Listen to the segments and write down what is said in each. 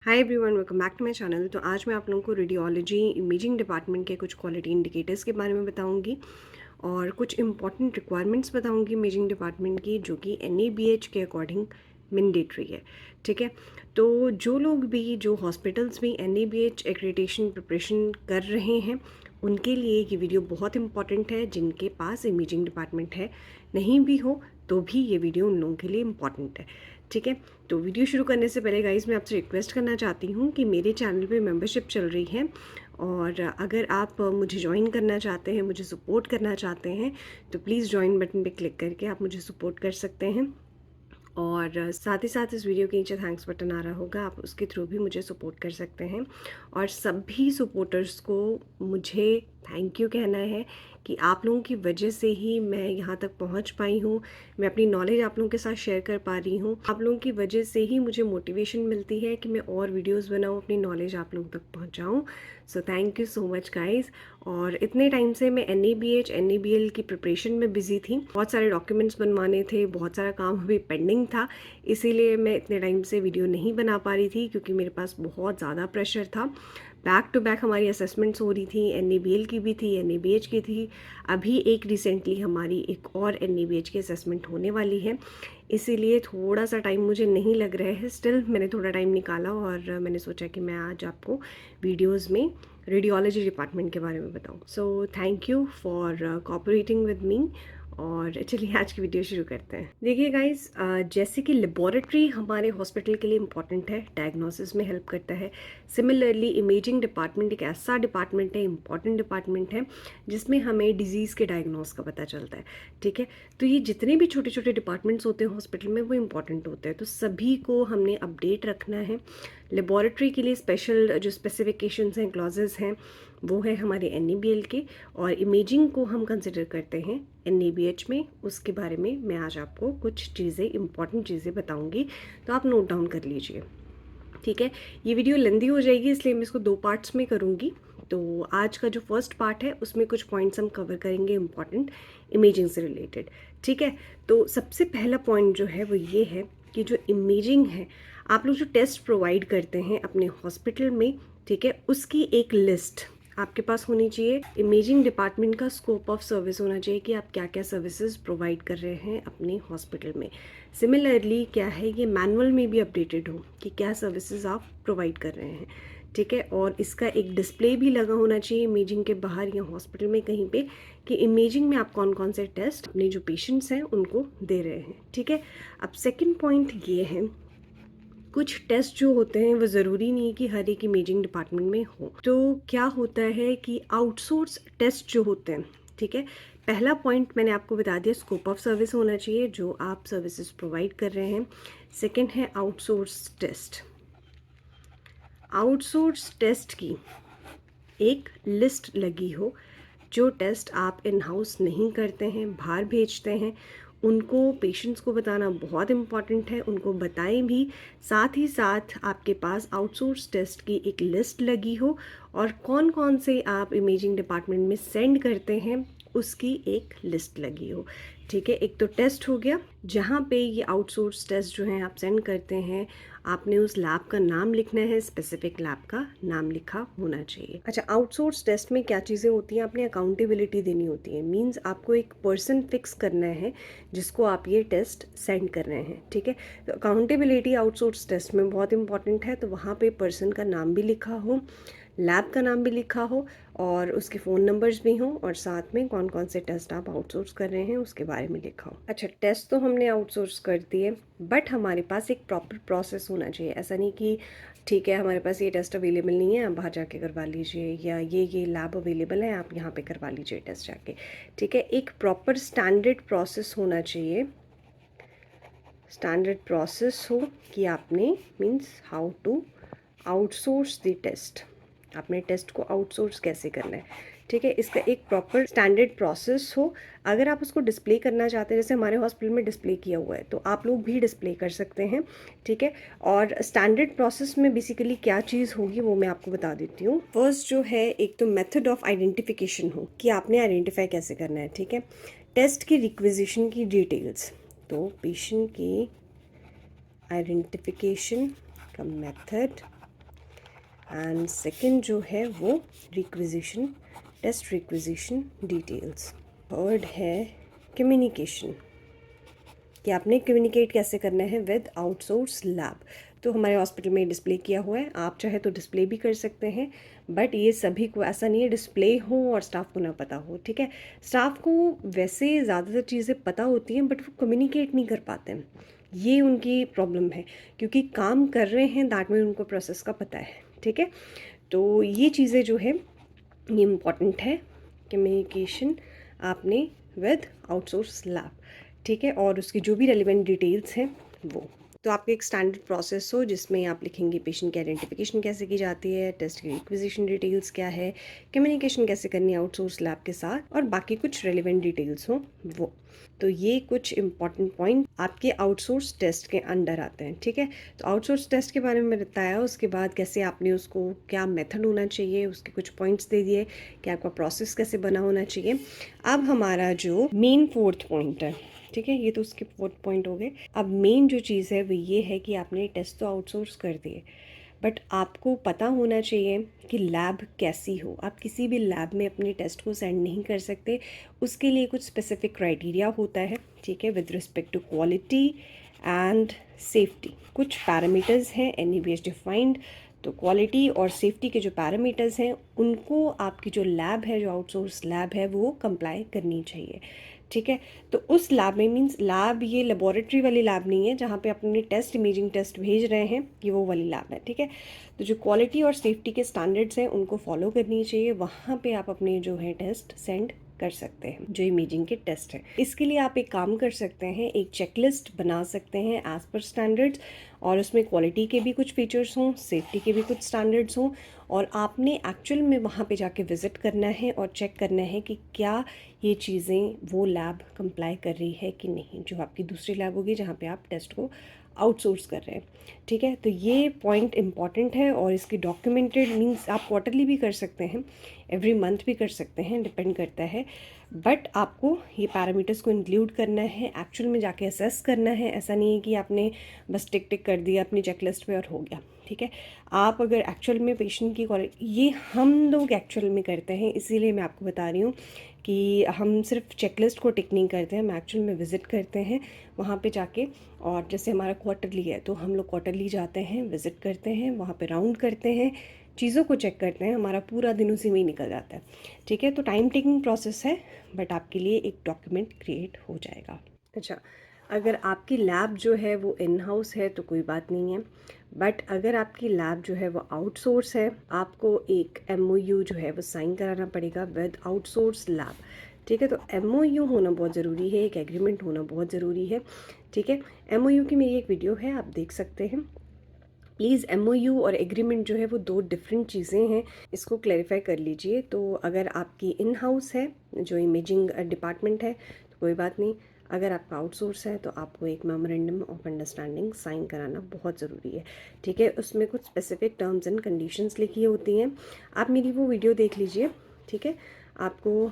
Hi everyone, welcome back to my channel. तो आज मैं आप लोगों को रेडियोलॉजी इमेजिंग डिपार्टमेंट के कुछ क्वालिटी इंडिकेटर्स के बारे में बताऊंगी और कुछ इंपॉर्टेंट रिक्वायरमेंट्स बताऊंगी इमेजिंग डिपार्टमेंट की, जो कि NABH के अकॉर्डिंग मैंडेटरी है। ठीक है, तो जो लोग भी जो हॉस्पिटल्स में NABH एक्रेडिटेशन प्रिपरेशन कर रहे हैं उनके लिए ये वीडियो बहुत इंपॉर्टेंट है। जिनके पास इमेजिंग डिपार्टमेंट है, नहीं भी हो तो भी ये वीडियो उन लोगों के लिए इम्पॉर्टेंट है। ठीक है, तो वीडियो शुरू करने से पहले गाइस मैं आपसे रिक्वेस्ट करना चाहती हूँ कि मेरे चैनल पे मेंबरशिप चल रही है और अगर आप मुझे ज्वाइन करना चाहते हैं, मुझे सपोर्ट करना चाहते हैं, तो प्लीज़ ज्वाइन बटन पे क्लिक करके आप मुझे सपोर्ट कर सकते हैं। और साथ ही साथ इस वीडियो के नीचे थैंक्स बटन आ रहा होगा, आप उसके थ्रू भी मुझे सपोर्ट कर सकते हैं। और सभी सपोर्टर्स को मुझे थैंक यू कहना है कि आप लोगों की वजह से ही मैं यहाँ तक पहुँच पाई हूँ, मैं अपनी नॉलेज आप लोगों के साथ शेयर कर पा रही हूँ। आप लोगों की वजह से ही मुझे मोटिवेशन मिलती है कि मैं और वीडियोस बनाऊँ, अपनी नॉलेज आप लोगों तक पहुँचाऊँ। So thank you so much guys. और इतने टाइम से मैं NABH NABL की प्रिपरेशन में बिज़ी थी, बहुत सारे डॉक्यूमेंट्स बनवाने थे, बहुत सारा काम अभी पेंडिंग था, इसीलिए मैं इतने टाइम से वीडियो नहीं बना पा रही थी क्योंकि मेरे पास बहुत ज़्यादा प्रेशर था। बैक टू बैक हमारी असेसमेंट्स हो रही थी, NABL की भी थी, NABH की थी। अभी एक रिसेंटली हमारी एक और NABH की असेसमेंट होने वाली है, इसीलिए थोड़ा सा टाइम मुझे नहीं लग रहा है। स्टिल मैंने थोड़ा टाइम निकाला और मैंने सोचा कि मैं आज आपको वीडियोज़ में रेडियोलॉजी डिपार्टमेंट के बारे में बताऊं। सो thank you for cooperating with me. और चलिए आज की वीडियो शुरू करते हैं। देखिए गाइस, जैसे कि लेबोरेटरी हमारे हॉस्पिटल के लिए इम्पॉर्टेंट है, डायग्नोसिस में हेल्प करता है। सिमिलरली इमेजिंग डिपार्टमेंट एक ऐसा डिपार्टमेंट है, इम्पॉर्टेंट डिपार्टमेंट है, जिसमें हमें डिजीज़ के डायग्नोस का पता चलता है। ठीक है, तो ये जितने भी छोटे छोटे डिपार्टमेंट्स होते हैं हॉस्पिटल में वो इम्पॉर्टेंट होते हैं, तो सभी को हमने अपडेट रखना है। लेबॉरेटरी के लिए स्पेशल जो स्पेसिफिकेशंस हैं, क्लॉजेस हैं, वो है हमारे NABL के, और इमेजिंग को हम कंसिडर करते हैं NABH में। उसके बारे में मैं आज आपको कुछ चीज़ें, इंपॉर्टेंट चीज़ें बताऊंगी, तो आप नोट डाउन कर लीजिए। ठीक है, ये वीडियो लेंदी हो जाएगी इसलिए मैं इसको 2 पार्ट्स में करूँगी। तो आज का जो फर्स्ट पार्ट है उसमें कुछ पॉइंट्स हम कवर करेंगे इंपॉर्टेंट इमेजिंग से रिलेटेड। ठीक है, तो सबसे पहला पॉइंट जो है वो ये है कि जो इमेजिंग है, आप लोग जो टेस्ट प्रोवाइड करते हैं अपने हॉस्पिटल में, ठीक है, उसकी एक लिस्ट आपके पास होनी चाहिए। इमेजिंग डिपार्टमेंट का स्कोप ऑफ सर्विस होना चाहिए कि आप क्या क्या सर्विसेज प्रोवाइड कर रहे हैं अपने हॉस्पिटल में। सिमिलरली क्या है, ये मैनुअल में भी अपडेटेड हो कि क्या सर्विसेज आप प्रोवाइड कर रहे हैं। ठीक है, और इसका एक डिस्प्ले भी लगा होना चाहिए इमेजिंग के बाहर या हॉस्पिटल में कहीं पे, कि इमेजिंग में आप कौन कौन से टेस्ट अपने जो पेशेंट्स हैं उनको दे रहे हैं। ठीक है, अब सेकेंड पॉइंट ये है, कुछ टेस्ट जो होते हैं वो ज़रूरी नहीं है कि हर एक इमेजिंग डिपार्टमेंट में हो। तो क्या होता है कि आउटसोर्स टेस्ट जो होते हैं, ठीक है, पहला पॉइंट मैंने आपको बता दिया, स्कोप ऑफ सर्विस होना चाहिए जो आप सर्विसेज प्रोवाइड कर रहे हैं। सेकंड है आउटसोर्स टेस्ट। आउटसोर्स टेस्ट की एक लिस्ट लगी हो, जो टेस्ट आप इन हाउस नहीं करते हैं, बाहर भेजते हैं, उनको पेशेंट्स को बताना बहुत इम्पॉर्टेंट है। उनको बताएं भी, साथ ही साथ आपके पास आउटसोर्स टेस्ट की एक लिस्ट लगी हो और कौन कौन से आप इमेजिंग डिपार्टमेंट में सेंड करते हैं उसकी एक लिस्ट लगी हो। ठीक है, एक तो टेस्ट हो गया, जहाँ पे ये आउटसोर्स टेस्ट जो हैं आप सेंड करते हैं, आपने उस लैब का नाम लिखना है, स्पेसिफिक लैब का नाम लिखा होना चाहिए। अच्छा, आउटसोर्स टेस्ट में क्या चीज़ें होती हैं, आपने अकाउंटेबिलिटी देनी होती है। मींस आपको एक पर्सन फिक्स करना है जिसको आप ये टेस्ट सेंड कर रहे हैं। ठीक है, तो अकाउंटेबिलिटी आउटसोर्स टेस्ट में बहुत इंपॉर्टेंट है। तो वहाँ पे पर्सन का नाम भी लिखा हो, लैब का नाम भी लिखा हो और उसके फ़ोन नंबर्स भी हों, और साथ में कौन कौन से टेस्ट आप आउटसोर्स कर रहे हैं उसके बारे में लिखा हो। अच्छा, टेस्ट तो हमने आउटसोर्स कर दिए, बट हमारे पास एक प्रॉपर प्रोसेस होना चाहिए। ऐसा नहीं कि ठीक है हमारे पास ये टेस्ट अवेलेबल नहीं है, आप बाहर जाके करवा लीजिए, या ये लैब अवेलेबल है आप यहाँ पे करवा लीजिए टेस्ट जाके। ठीक है, एक प्रॉपर स्टैंडर्ड प्रोसेस होना चाहिए। स्टैंडर्ड प्रोसेस हो कि आपने, means how to outsource the test, आपने टेस्ट को आउटसोर्स कैसे करना है। ठीक है, इसका एक प्रॉपर स्टैंडर्ड प्रोसेस हो। अगर आप उसको डिस्प्ले करना चाहते हैं, जैसे हमारे हॉस्पिटल में डिस्प्ले किया हुआ है, तो आप लोग भी डिस्प्ले कर सकते हैं। ठीक है, और स्टैंडर्ड प्रोसेस में बेसिकली क्या चीज़ होगी वो मैं आपको बता देती हूँ। फर्स्ट जो है, एक तो मेथड ऑफ आइडेंटिफिकेशन हो कि आपने आइडेंटिफाई कैसे करना है। ठीक है, टेस्ट की रिक्विजिशन की डिटेल्स, तो पेशेंट की आइडेंटिफिकेशन का मेथड एंड सेकंड जो है वो requisition, test requisition details. Third है कम्युनिकेशन, कि आपने कम्युनिकेट कैसे करना है विद आउटसोर्स लैब। तो हमारे हॉस्पिटल में डिस्प्ले किया हुआ है, आप चाहे तो डिस्प्ले भी कर सकते हैं, बट ये सभी को ऐसा नहीं है डिस्प्ले हो और स्टाफ को ना पता हो, ठीक है। स्टाफ को वैसे ज़्यादातर चीज़ें पता होती हैं बट वो कम्युनिकेट नहीं कर पाते हैं, ये उनकी प्रॉब्लम है, क्योंकि काम कर रहे हैं दैट में उनको प्रोसेस का पता है, ठीक है। तो ये चीज़ें जो है ये इम्पॉर्टेंट है, कम्युनिकेशन आपने विद आउटसोर्स लैब, ठीक है, और उसकी जो भी रेलिवेंट डिटेल्स हैं वो। तो आपके एक स्टैंडर्ड प्रोसेस हो जिसमें आप लिखेंगे पेशेंट की आइडेंटिफिकेशन कैसे की जाती है, टेस्ट की रिक्विजिशन डिटेल्स क्या है, कम्युनिकेशन कैसे करनी है आउटसोर्स लैब के साथ, और बाकी कुछ रेलिवेंट डिटेल्स हो वो। तो ये कुछ इंपॉर्टेंट पॉइंट आपके आउटसोर्स टेस्ट के अंडर आते हैं, ठीक है। तो आउटसोर्स टेस्ट के बारे में बताया, उसके बाद कैसे आपने उसको, क्या मेथड होना चाहिए, उसके कुछ पॉइंट्स दे दिए कि आपका प्रोसेस कैसे बना होना चाहिए। अब हमारा जो मेन फोर्थ पॉइंट है, ठीक है, ये तो उसके फोर्थ पॉइंट हो गए। अब मेन जो चीज़ है वो ये है कि आपने टेस्ट तो आउटसोर्स कर दिए, बट आपको पता होना चाहिए कि लैब कैसी हो। आप किसी भी लैब में अपने टेस्ट को सेंड नहीं कर सकते, उसके लिए कुछ स्पेसिफिक क्राइटेरिया होता है, ठीक है, with respect to quality and safety. कुछ पैरामीटर्स हैं NABH डिफाइंड, तो क्वालिटी और सेफ्टी के जो पैरामीटर्स हैं उनको आपकी जो लैब है, जो आउटसोर्स लैब है, वो कंप्लाई करनी चाहिए, ठीक है। तो उस लैब में, मीन्स लैब ये लेबोरेटरी वाली लैब नहीं है जहाँ पे अपने टेस्ट, इमेजिंग टेस्ट भेज रहे हैं, ये वो वाली लैब है, ठीक है। तो जो क्वालिटी और सेफ्टी के स्टैंडर्ड्स हैं उनको फॉलो करनी चाहिए, वहाँ पे आप अपने जो है टेस्ट सेंड कर सकते हैं, जो इमेजिंग के टेस्ट है। इसके लिए आप एक काम कर सकते हैं, एक चेकलिस्ट बना सकते हैं एज पर स्टैंडर्ड्स, और उसमें क्वालिटी के भी कुछ फीचर्स हों, सेफ्टी के भी कुछ स्टैंडर्ड्स हों, और आपने एक्चुअल में वहाँ पे जाके विज़िट करना है और चेक करना है कि क्या ये चीज़ें वो लैब कंप्लाई कर रही है कि नहीं, जो आपकी दूसरी लैब होगी जहाँ पे आप टेस्ट को आउटसोर्स कर रहे हैं, ठीक है। तो ये पॉइंट इंपॉर्टेंट है, और इसकी डॉक्यूमेंटेड, मीन्स आप क्वार्टरली भी कर सकते हैं, एवरी मंथ भी कर सकते हैं, डिपेंड करता है, बट आपको ये पैरामीटर्स को इंक्लूड करना है, एक्चुअल में जाके असेस करना है। ऐसा नहीं है कि आपने बस टिक टिक कर दिया अपनी चेकलिस्ट पे और हो गया, ठीक है। आप अगर एक्चुअल में पेशेंट की क्वालिटी, ये हम लोग एक्चुअल में करते हैं, इसीलिए मैं आपको बता रही हूँ कि हम सिर्फ चेकलिस्ट को टिक नहीं करते हैं, हम एक्चुअल में विज़िट करते हैं वहाँ पे जाके। और जैसे हमारा क्वार्टरली है तो हम लोग क्वार्टरली जाते हैं, विज़िट करते हैं, वहाँ पे राउंड करते हैं, चीज़ों को चेक करते हैं, हमारा पूरा दिन उसी में ही निकल जाता है, ठीक है। तो टाइम टेकिंग प्रोसेस है, बट आपके लिए एक डॉक्यूमेंट क्रिएट हो जाएगा। अच्छा, अगर आपकी लैब जो है वो इन हाउस है तो कोई बात नहीं है, बट अगर आपकी लैब जो है वो आउटसोर्स है, आपको एक MOU जो है वो साइन कराना पड़ेगा विद आउटसोर्स लैब, ठीक है। तो MOU होना बहुत ज़रूरी है, एक एग्रीमेंट होना बहुत ज़रूरी है, ठीक है। MOU की मेरी एक वीडियो है, आप देख सकते हैं प्लीज़। MOU और एग्रीमेंट जो है वो दो डिफरेंट चीज़ें हैं, इसको क्लैरिफाई कर लीजिए। तो अगर आपकी इन हाउस है जो इमेजिंग डिपार्टमेंट है तो कोई बात नहीं, अगर आपका आउटसोर्स है तो आपको एक मेमोरेंडम ऑफ अंडरस्टैंडिंग साइन कराना बहुत ज़रूरी है, ठीक है। उसमें कुछ स्पेसिफिक टर्म्स एंड कंडीशंस लिखी होती हैं, आप मेरी वो वीडियो देख लीजिए, ठीक है। आपको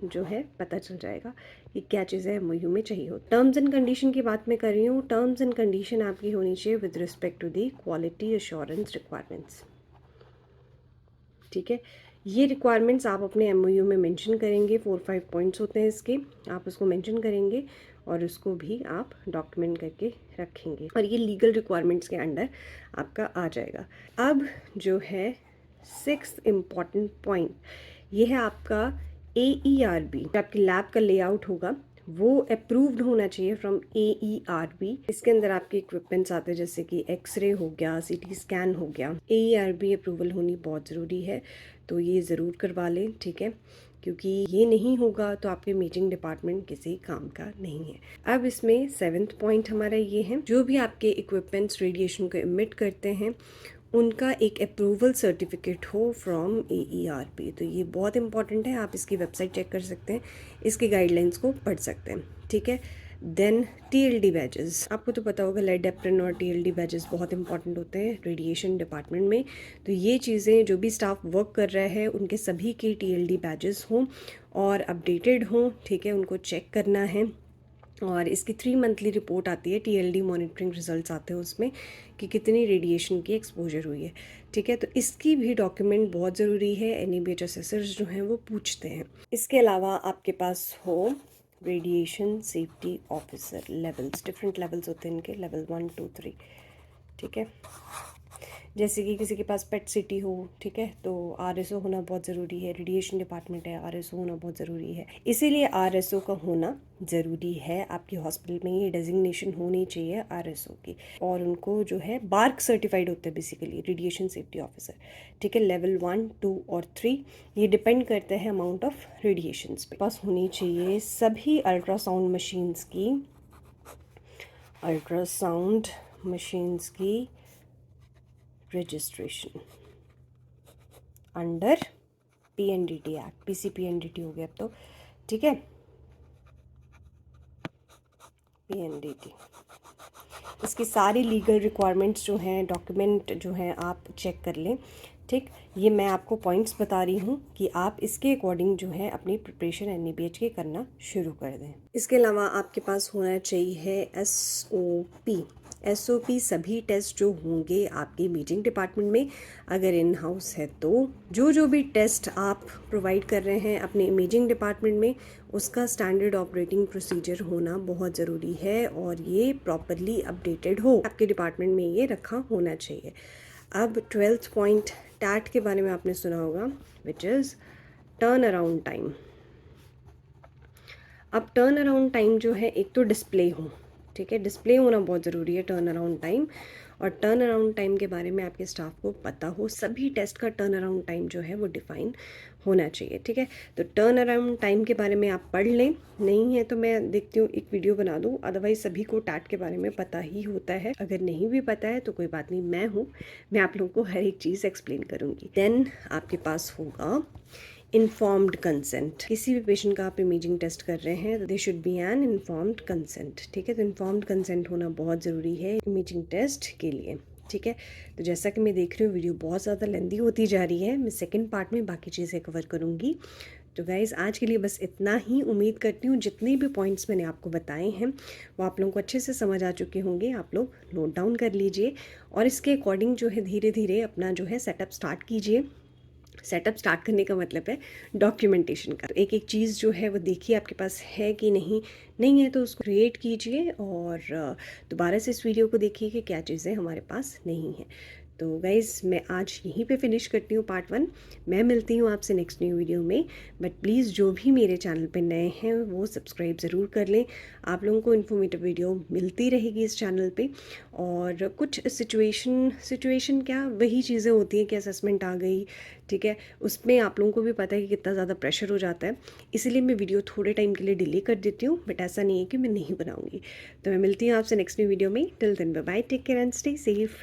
जो है पता चल जाएगा कि क्या चीज़ें MOU में चाहिए हो। टर्म्स एंड कंडीशन की बात मैं कर रही हूँ, टर्म्स एंड कंडीशन आपकी होनी चाहिए with respect to the quality assurance requirements, ठीक है। ये रिक्वायरमेंट्स आप अपने MOU में मेंशन करेंगे, 4-5 पॉइंट्स होते हैं इसके, आप उसको मेंशन करेंगे और उसको भी आप डॉक्यूमेंट करके रखेंगे, और ये लीगल रिक्वायरमेंट्स के अंडर आपका आ जाएगा। अब जो है 6th इम्पॉर्टेंट पॉइंट, ये है आपका AERB। आपकी लैब का लेआउट होगा वो अप्रूव्ड होना चाहिए फ्रॉम AERB। इसके अंदर आपके इक्विपमेंट्स आते हैं जैसे कि एक्सरे हो गया, CT स्कैन हो गया, AERB अप्रूवल होनी बहुत ज़रूरी है, तो ये ज़रूर करवा लें, ठीक है, क्योंकि ये नहीं होगा तो आपके इमेजिंग डिपार्टमेंट किसी काम का नहीं है। अब इसमें 7th पॉइंट हमारा ये है, जो भी आपके इक्विपमेंट्स रेडिएशन को इमिट करते हैं उनका एक अप्रूवल सर्टिफिकेट हो फ्रॉम AERB। तो ये बहुत इंपॉर्टेंट है, आप इसकी वेबसाइट चेक कर सकते हैं, इसके गाइडलाइंस को पढ़ सकते हैं, ठीक है। देन TLD बैजेस, आपको तो पता होगा लेड एप्रन और TLD बैजेस बहुत इंपॉर्टेंट होते हैं रेडिएशन डिपार्टमेंट में। तो ये चीज़ें जो भी स्टाफ वर्क कर रहा है उनके सभी के TLD बैजेस हों और अपडेटेड हों, ठीक है, उनको चेक करना है। और इसकी 3 मंथली रिपोर्ट आती है, TLD मॉनिटरिंग रिजल्ट्स आते हैं उसमें कि कितनी रेडिएशन की एक्सपोजर हुई है। ठीक है, तो इसकी भी डॉक्यूमेंट बहुत ज़रूरी है, NABH असेसर्स जो हैं वो पूछते हैं। इसके अलावा आपके पास हो radiation safety officer levels, different levels होते हैं इनके, लेवल 1 2 3। ठीक है, जैसे कि किसी के पास पेट सिटी हो, ठीक है, तो RSO होना बहुत ज़रूरी है। रेडिएशन डिपार्टमेंट है, RSO होना बहुत ज़रूरी है। इसीलिए RSO का होना ज़रूरी है। आपकी हॉस्पिटल में ये डेजिग्नेशन होनी चाहिए RSO की, और उनको जो है बार्क सर्टिफाइड होते हैं बेसिकली, रेडिएशन सेफ्टी ऑफिसर। ठीक है, लेवल 1 2 और 3 ये डिपेंड करते हैं अमाउंट ऑफ रेडिएशंस पे। पास होनी चाहिए सभी अल्ट्रासाउंड मशीन्स की registration under PNDT act, PCPNDT हो गया अब तो। ठीक है, PNDT, इसकी सारी लीगल रिक्वायरमेंट्स जो हैं, डॉक्यूमेंट जो हैं, आप चेक कर लें। ठीक, ये मैं आपको पॉइंट्स बता रही हूँ कि आप इसके अकॉर्डिंग जो है अपनी प्रिपरेशन NABH के करना शुरू कर दें। इसके अलावा आपके पास होना चाहिए SOP सभी टेस्ट जो होंगे आपके इमेजिंग डिपार्टमेंट में, अगर इन हाउस है तो जो भी टेस्ट आप प्रोवाइड कर रहे हैं अपने इमेजिंग डिपार्टमेंट में, उसका स्टैंडर्ड ऑपरेटिंग प्रोसीजर होना बहुत ज़रूरी है, और ये प्रॉपरली अपडेटेड हो, आपके डिपार्टमेंट में ये रखा होना चाहिए। अब 12th पॉइंट टैट के बारे में आपने सुना होगा, which is turn around time. अब टर्न अराउंड टाइम जो है, एक तो डिस्प्ले हो, ठीक है, डिस्प्ले होना बहुत ज़रूरी है टर्न अराउंड टाइम, और टर्न अराउंड टाइम के बारे में आपके स्टाफ को पता हो। सभी टेस्ट का टर्न अराउंड टाइम जो है वो डिफ़ाइन होना चाहिए। ठीक है, तो टर्न अराउंड टाइम के बारे में आप पढ़ लें, नहीं है तो मैं देखती हूँ एक वीडियो बना दूँ, अदरवाइज़ सभी को टैट के बारे में पता ही होता है। अगर नहीं भी पता है तो कोई बात नहीं, मैं हूँ, मैं आप लोगों को हर एक चीज़ एक्सप्लेन करूँगी। देन आपके पास होगा इन्फॉर्म्ड कंसेंट। किसी भी पेशेंट का आप इमेजिंग टेस्ट कर रहे हैं तो they should be N informed consent. ठीक है, तो इन्फॉर्म्ड कंसेंट होना बहुत ज़रूरी है इमेजिंग टेस्ट के लिए। ठीक है, तो जैसा कि मैं देख रही हूँ वीडियो बहुत ज़्यादा लेंदी होती जा रही है, मैं सेकंड पार्ट में बाकी चीज़ें कवर करूँगी। तो गाइज़ आज के लिए बस इतना ही। उम्मीद करती हूँ जितने भी पॉइंट्स मैंने आपको बताए हैं वो आप लोगों को अच्छे से समझ आ चुके होंगे। आप लोग नोट डाउन कर लीजिए और इसके अकॉर्डिंग जो है धीरे धीरे अपना जो है सेटअप स्टार्ट कीजिए। सेटअप स्टार्ट करने का मतलब है डॉक्यूमेंटेशन का। एक एक चीज़ जो है वो देखिए आपके पास है कि नहीं, नहीं है तो उसको क्रिएट कीजिए, और दोबारा से इस वीडियो को देखिए कि क्या चीज़ें हमारे पास नहीं है। तो गाइज़ मैं आज यहीं पे फिनिश करती हूँ पार्ट 1। मैं मिलती हूँ आपसे नेक्स्ट न्यू वीडियो में, बट प्लीज़ जो भी मेरे चैनल पे नए हैं वो सब्सक्राइब ज़रूर कर लें। आप लोगों को इन्फॉर्मेटिव वीडियो मिलती रहेगी इस चैनल पे। और कुछ सिचुएशन क्या वही चीज़ें होती हैं कि असेसमेंट आ गई, ठीक है, उसमें आप लोगों को भी पता है कि कितना ज़्यादा प्रेशर हो जाता है, इसीलिए मैं वीडियो थोड़े टाइम के लिए डिले कर देती हूँ, बट ऐसा नहीं है कि मैं नहीं बनाऊँगी। तो मैं मिलती हूँ आपसे नेक्स्ट न्यू वीडियो में। Till then bye bye, take care and stay safe.